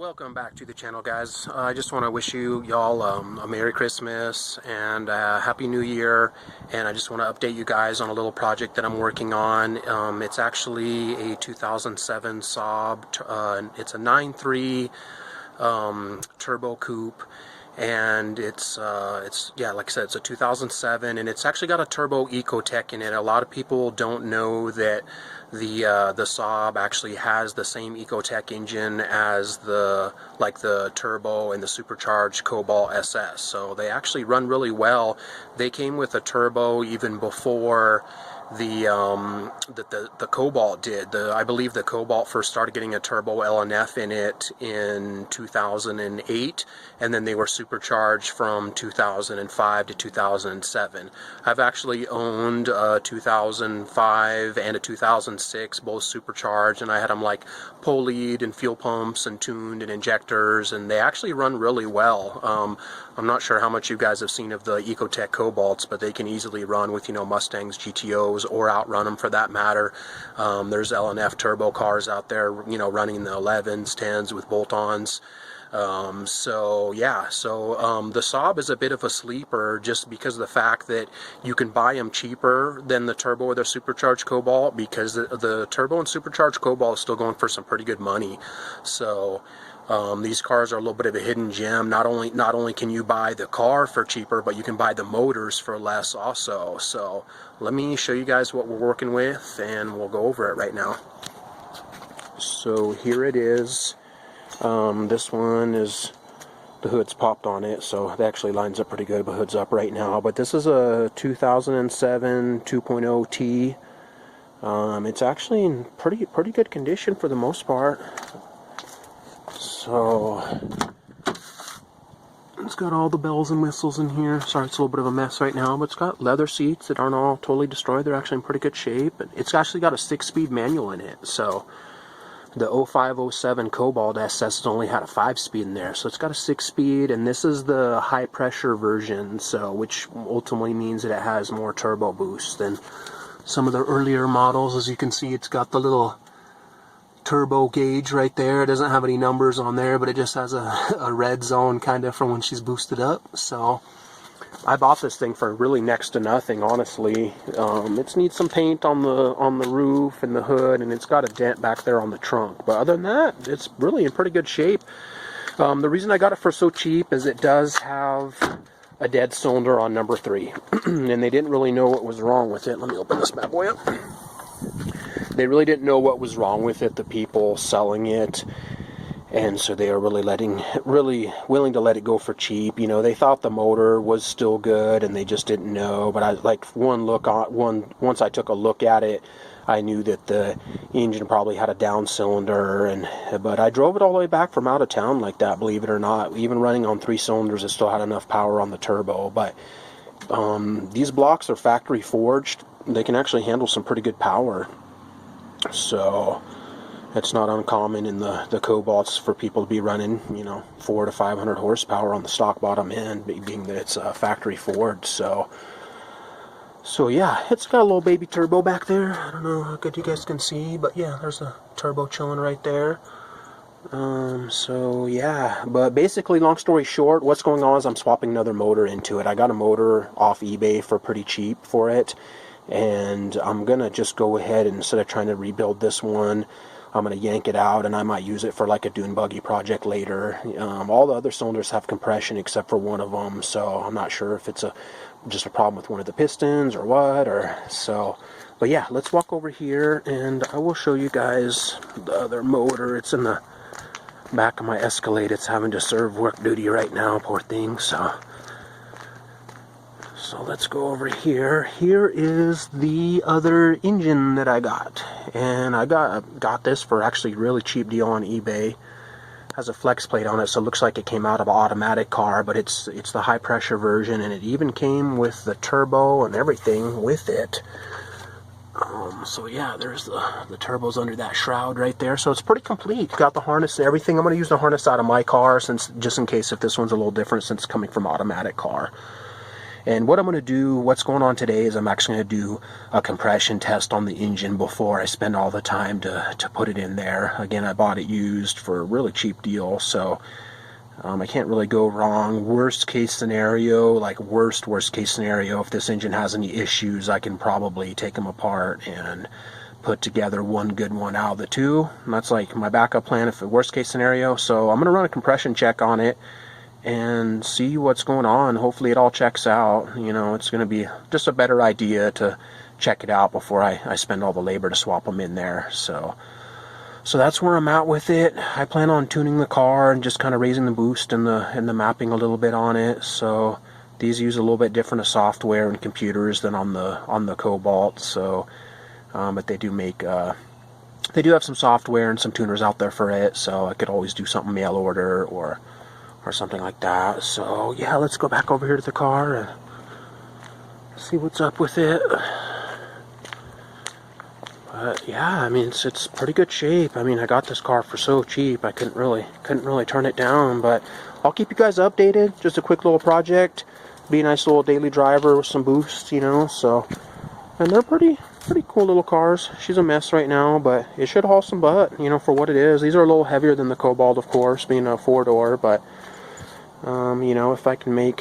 Welcome back to the channel, guys. I just want to wish y'all a Merry Christmas and a Happy New Year, and I just want to update you guys on a little project that I'm working on. It's actually a 2007 Saab. It's a 9.3 turbo coupe, and it's yeah, like I said, it's a 2007, and it's actually got a turbo Ecotec in it. A lot of people don't know that the Saab actually has the same Ecotec engine as the turbo and the supercharged Cobalt SS. So they actually run really well. They came with a turbo even before the Cobalt did. I believe the Cobalt first started getting a turbo LNF in it in 2008, and then they were supercharged from 2005 to 2007. I've actually owned a 2005 and a 2006, both supercharged, and I had them like pulleyed and fuel pumps and tuned and injectors, and they actually run really well. I'm not sure how much you guys have seen of the Ecotec Cobalts, but they can easily run with, Mustangs, GTOs, or outrun them for that matter. There's LNF turbo cars out there, running the 11s, 10s with bolt-ons. So the Saab is a bit of a sleeper just because of the fact that you can buy them cheaper than the turbo or the supercharged Cobalt, because the turbo and supercharged Cobalt is still going for some pretty good money. So these cars are a little bit of a hidden gem. Not only can you buy the car for cheaper, but you can buy the motors for less also. So let me show you guys what we're working with, and we'll go over it right now. So here it is. This one is, the hood's popped on it, so it actually lines up pretty good. The hood's up right now, but this is a 2007 2.0 T. It's actually in pretty good condition for the most part. So it's got all the bells and whistles in here. Sorry, it's a little bit of a mess right now, but it's got leather seats that aren't all totally destroyed. They're actually in pretty good shape. It's actually got a 6-speed manual in it. So the 0507 Cobalt SS has only had a 5-speed in there, so it's got a 6-speed, and this is the high pressure version, so which ultimately means that it has more turbo boost than some of the earlier models. As you can see, it's got the little turbo gauge right there. It doesn't have any numbers on there, but it just has a red zone kind of from when she's boosted up. So I bought this thing for really next to nothing, honestly. It needs some paint on the roof and the hood, and it's got a dent back there on the trunk, but other than that, it's really in pretty good shape. The reason I got it for so cheap is it does have a dead cylinder on number 3 and they didn't really know what was wrong with it. Let me open this bad boy up. They really didn't know what was wrong with it, the people selling it, and so they are really willing to let it go for cheap. They thought the motor was still good, and they just didn't know. But once I took a look at it, I knew that the engine probably had a down cylinder. But I drove it all the way back from out of town like that, believe it or not. Even running on 3 cylinders, it still had enough power on the turbo. But these blocks are factory forged. They can actually handle some pretty good power. So it's not uncommon in the Cobalts for people to be running, 400 to 500 horsepower on the stock bottom end, being that it's factory forged. So yeah, it's got a little baby turbo back there. I don't know how good you guys can see, but yeah, there's a turbo chilling right there. So yeah, but basically, long story short, what's going on is I'm swapping another motor into it. I got a motor off eBay for pretty cheap for it, and I'm gonna just go ahead and, instead of trying to rebuild this one, I'm gonna yank it out, and I might use it for like a dune buggy project later. All the other cylinders have compression except for one of them, so I'm not sure if it's just a problem with one of the pistons or what, but yeah, let's walk over here and I will show you guys the other motor. It's in the back of my Escalade. It's having to serve work duty right now, poor thing. So let's go over here. Here is the other engine that I got, and I got this for actually a really cheap deal on eBay. Has a flex plate on it, so it looks like it came out of an automatic car, but it's the high pressure version, and it even came with the turbo and everything with it. So yeah, there's the turbos under that shroud right there, so it's pretty complete. Got the harness and everything. I'm going to use the harness out of my car, just in case if this one's a little different, since it's coming from automatic car. And what I'm going to do, what's going on today, is I'm actually going to do a compression test on the engine before I spend all the time to put it in there. Again, I bought it used for a really cheap deal, so I can't really go wrong. Worst case scenario, like worst case scenario, if this engine has any issues, I can probably take them apart and put together one good one out of the two. And that's like my backup plan if the worst case scenario. So I'm going to run a compression check on it and see what's going on. Hopefully it all checks out. You know, it's going to be just a better idea to check it out before I spend all the labor to swap them in there. So that's where I'm at with it. I plan on tuning the car and just kind of raising the boost and the mapping a little bit on it. So these use a little bit different of software and computers than on the Cobalt. So but they do have some software and some tuners out there for it. So I could always do something mail order or something like that. So yeah, let's go back over here to the car and see what's up with it. But yeah, I mean it's pretty good shape. I mean, I got this car for so cheap, I couldn't really turn it down. But I'll keep you guys updated. Just a quick little project, be a nice little daily driver with some boosts, you know. So, and they're pretty cool little cars. She's a mess right now, but it should haul some butt, you know, for what it is. These are a little heavier than the Cobalt, of course, being a 4-door, but you know, if I can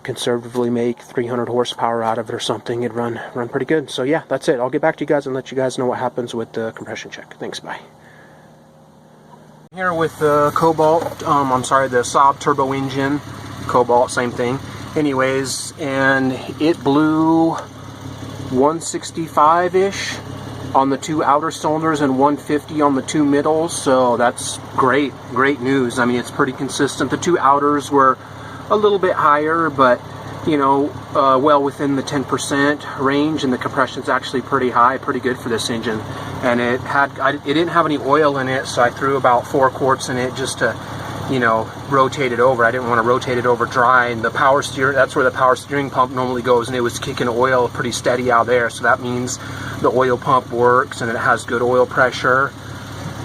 conservatively make 300 horsepower out of it or something, it'd run pretty good. So yeah, that's it. I'll get back to you guys and let you guys know what happens with the compression check. Thanks, bye. Here with the Cobalt, the Saab turbo engine, Cobalt, same thing. Anyways, and it blew 165-ish on the two outer cylinders and 150 on the two middles, so that's great news. I mean, it's pretty consistent. The two outers were a little bit higher, but you know, well within the 10% range, and the compression's actually pretty high, pretty good for this engine. And it didn't have any oil in it, so I threw about 4 quarts in it just to, you know, rotate it over. I didn't want to rotate it over dry, and the power steer, that's where the power steering pump normally goes, and it was kicking oil pretty steady out there, so that means the oil pump works and it has good oil pressure.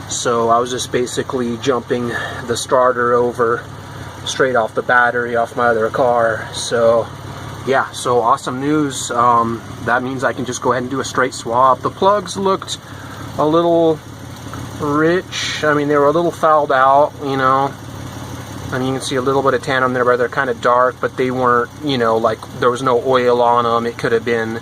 So I was just basically jumping the starter over straight off the battery off my other car. So yeah, so awesome news. That means I can just go ahead and do a straight swap. The plugs looked a little rich. I mean, they were a little fouled out, you know. I mean, you can see a little bit of tan on there, but they're kind of dark, but they weren't, you know, like there was no oil on them. It could have been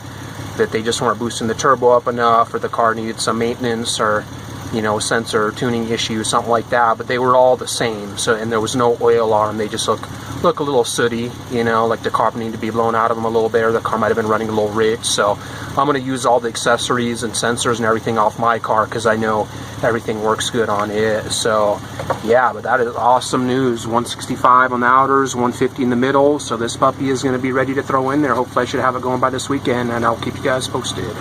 that they just weren't boosting the turbo up enough, or the car needed some maintenance, or, you know, sensor tuning issue, something like that. But they were all the same. So, and there was no oil on them. They just look a little sooty, you know, like the carb needed to be blown out of them a little bit, or the car might have been running a little rich. So I'm going to use all the accessories and sensors and everything off my car, because I know everything works good on it. So yeah, but that is awesome news. 165 on the outers, 150 in the middle. So this puppy is going to be ready to throw in there. Hopefully I should have it going by this weekend, and I'll keep you guys posted.